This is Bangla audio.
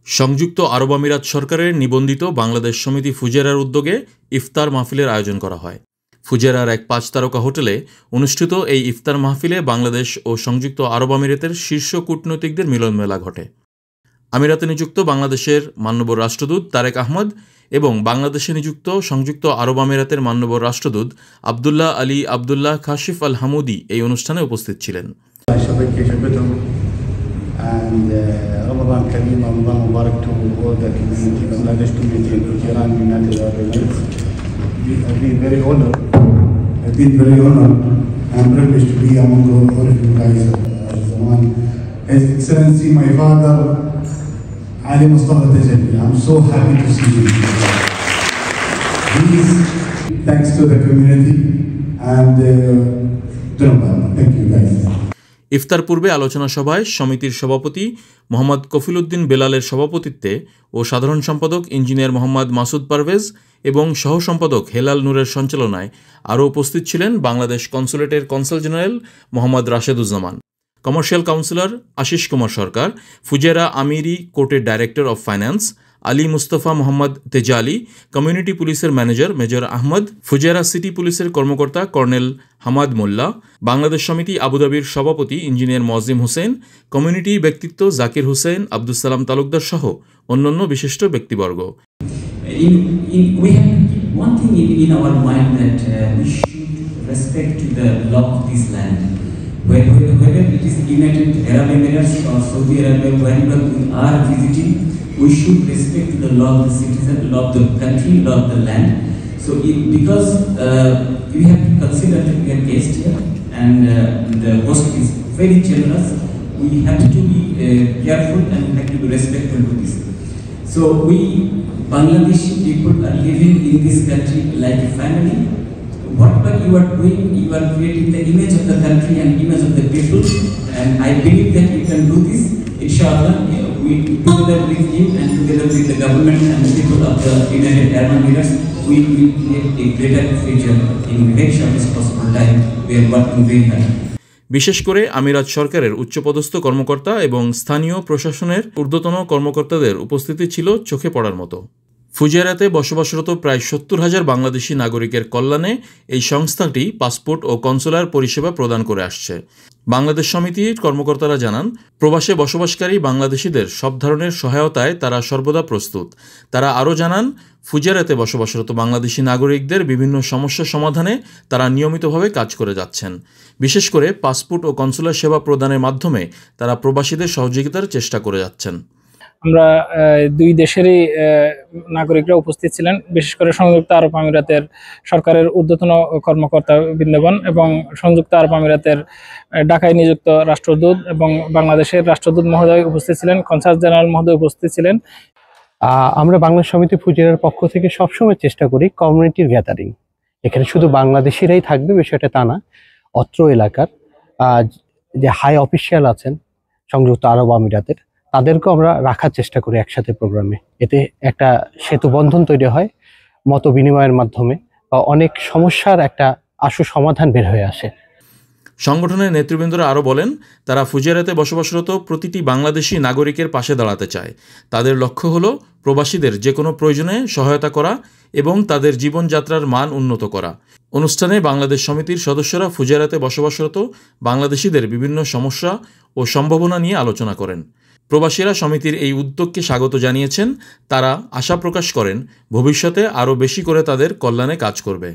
সংযুক্ত আরব আমিরাত সরকারের নিবন্ধিত বাংলাদেশ সমিতি ফুজেরার উদ্যোগে ইফতার মাহফিলের আয়োজন করা হয়। ফুজেরার এক 5 তারকা হোটেলে অনুষ্ঠিত এই ইফতার মাহফিলে বাংলাদেশ ও সংযুক্ত আরব আমিরাতের শীর্ষ কূটনৈতিকদের মিলনমেলা ঘটে। আমিরাতে নিযুক্ত বাংলাদেশের মাননীয় রাষ্ট্রদূত তারেক আহমদ এবং বাংলাদেশে নিযুক্ত সংযুক্ত আরব আমিরাতের মাননীয় রাষ্ট্রদূত আবদুল্লাহ আলী আবদুল্লাহ কাশিফ আল হামুদি এই অনুষ্ঠানে উপস্থিত ছিলেন। And Ramadan Kareem, Ramadan Mubarak to all the community, Bangladesh community in Fujiran, United Arab Emirates. I've been very honored. I'm privileged to be among all of you guys. His Excellency, my father, Ali Mustafa Tajalli. I'm so happy to see him. Please, thanks to the community and thank you guys. ইফতার পূর্বে আলোচনা সভায় সমিতির সভাপতি মোহাম্মদ কফিলউদ্দিন বেলালের সভাপতিত্বে ও সাধারণ সম্পাদক ইঞ্জিনিয়ার মোহাম্মদ মাসুদ পারভেজ এবং সহ সম্পাদক হেলাল নূরের সঞ্চালনায় আরও উপস্থিত ছিলেন বাংলাদেশ কনসুলেটের consul general Mohammad Rasheduzzaman, commercial counsellor Ashis Kumar Sarkar, Fujairah Amiri কোর্টের director of finance Ali Mustafa Mohammad Tejali, community পুলিশের manager major Ahmad, Fujairah city পুলিশের কর্মকর্তা কর্নেল হামাদ মোল্লা, বাংলাদেশ সমিতি আবুধাবির সভাপতি ইঞ্জিনিয়ার মজিম হোসেন, কমিউনিটি ব্যক্তিত্ব জাকির হোসেন, আব্দুল সালাম তালুকদার সহ অন্যান্য বিশিষ্ট ব্যক্তিবর্গ। Whether it is United Arab Emirates or Saudi Arabia, wherever we are visiting, we should respect the law of the citizen, law of the country, law of the land. So, because we have to consider that we are guests here, and the host is very generous, we have to be careful and we have to be respectful to this. So, we Bangladeshi people are living in this country like a family. Whatever you are doing, you are creating the image of the country and image of the people, and I believe that you can do this. Inshallah, we together with you and together with the government and the people of the United Arab Emirates, we will create a greater future in very shortest possible time. We are working very hard. বিশেষ করে আমিরাত সরকারের উচ্চপদস্থ কর্মকর্তা এবং স্থানীয় প্রশাসনের ঊর্ধ্বতন কর্মকর্তাদের উপস্থিতি ছিল চোখে পড়ার মতো। ফুজেরাতে বসবাসরত প্রায় 70,000 বাংলাদেশি নাগরিকের কল্যাণে এই সংস্থাটি পাসপোর্ট ও কনসুলার পরিষেবা প্রদান করে আসছে। বাংলাদেশ সমিতির কর্মকর্তারা জানান, প্রবাসে বসবাসকারী বাংলাদেশিদের সব ধরনের সহায়তায় তারা সর্বদা প্রস্তুত। তারা আরও জানান, ফুজেরাতে বসবাসরত বাংলাদেশি নাগরিকদের বিভিন্ন সমস্যা সমাধানে তারা নিয়মিতভাবে কাজ করে যাচ্ছেন। বিশেষ করে পাসপোর্ট ও কনসুলার সেবা প্রদানের মাধ্যমে তারা প্রবাসীদের সহযোগিতার চেষ্টা করে যাচ্ছেন। আমরা দুই দেশেরই নাগরিকরা উপস্থিত ছিলেন, বিশেষ করে সংযুক্ত আরব আমিরাতের সরকারের ঊর্ধ্বতন কর্মকর্তা বৃন্দগণ এবং সংযুক্ত আরব আমিরাতের ঢাকায় নিযুক্ত রাষ্ট্রদূত এবং বাংলাদেশের রাষ্ট্রদূত মহোদয় উপস্থিত ছিলেন, কনসাল জেনারেল মহোদয় উপস্থিত ছিলেন। আমরা বাংলাদেশ সমিতি ফুজেরার পক্ষ থেকে সবসময় চেষ্টা করি কমিউনিটির গ্যাদারিং। এখানে শুধু বাংলাদেশিরাই থাকবে বিষয়টা তা না, অত্র এলাকার যে হাই অফিসিয়াল আছেন সংযুক্ত আরব আমিরাতের তাদেরকেও আমরা রাখার চেষ্টা করি একসাথে প্রোগ্রামে। এতে একটা সেতু বন্ধন তৈরি হয় মত বিনিময়ের মাধ্যমে, বা অনেক সমস্যার একটা আশু সমাধান বের হয়ে আসে। সংগঠনের নেতৃবৃন্দরা আরও বলেন, তারা ফুজেরাতে বসবাসরত প্রতিটি বাংলাদেশি নাগরিকের পাশে দাঁড়াতে চায়। তাদের লক্ষ্য হল প্রবাসীদের যে কোনো প্রয়োজনে সহায়তা করা এবং তাদের জীবনযাত্রার মান উন্নত করা। অনুষ্ঠানে বাংলাদেশ সমিতির সদস্যরা ফুজেরাতে বসবাসরত বাংলাদেশিদের বিভিন্ন সমস্যা ও সম্ভাবনা নিয়ে আলোচনা করেন। প্রবাসীরা সমিতির এই উদ্যোগকে স্বাগত জানিয়েছেন। তারা আশা প্রকাশ করেন ভবিষ্যতে আরও বেশি করে তাদের কল্যাণে কাজ করবে।